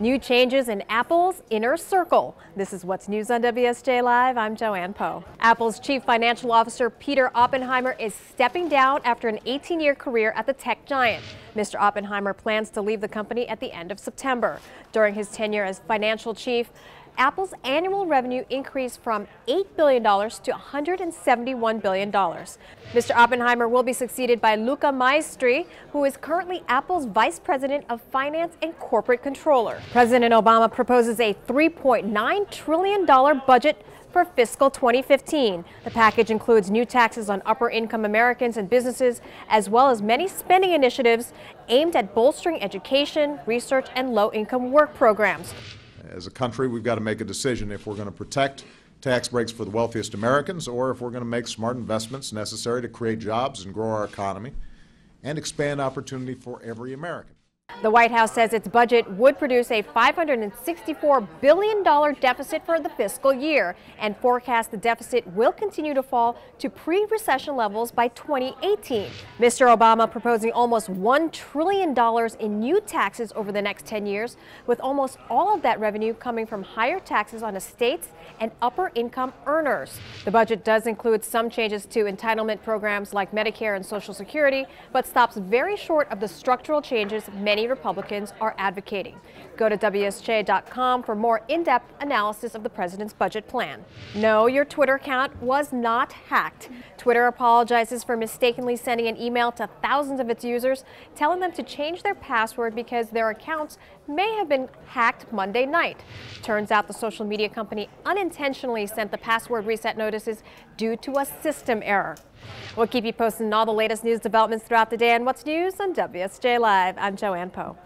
New changes in Apple's inner circle. This is what's news on WSJ Live. I'm Joanne Poe. Apple's chief financial officer Peter Oppenheimer is stepping down after an 18-year career at the tech giant. Mr. Oppenheimer plans to leave the company at the end of September. During his tenure as financial chief, Apple's annual revenue increased from $8 billion to $171 billion. Mr. Oppenheimer will be succeeded by Luca Maestri, who is currently Apple's Vice President of Finance and Corporate Controller. President Obama proposes a $3.9 trillion budget for fiscal 2015. The package includes new taxes on upper-income Americans and businesses, as well as many spending initiatives aimed at bolstering education, research, and low-income work programs. As a country, we've got to make a decision if we're going to protect tax breaks for the wealthiest Americans or if we're going to make smart investments necessary to create jobs and grow our economy and expand opportunity for every American. The White House says its budget would produce a $564 billion deficit for the fiscal year and forecasts the deficit will continue to fall to pre-recession levels by 2018. Mr. Obama proposing almost $1 trillion in new taxes over the next 10 years, with almost all of that revenue coming from higher taxes on estates and upper-income earners. The budget does include some changes to entitlement programs like Medicare and Social Security, but stops very short of the structural changes many Republicans are advocating. Go to WSJ.com for more in-depth analysis of the president's budget plan. No, your Twitter account was not hacked. Twitter apologizes for mistakenly sending an email to thousands of its users, telling them to change their password because their accounts may have been hacked Monday night. Turns out the social media company unintentionally sent the password reset notices due to a system error. We'll keep you posted on all the latest news developments throughout the day and what's news on WSJ Live. I'm Joanne Poe.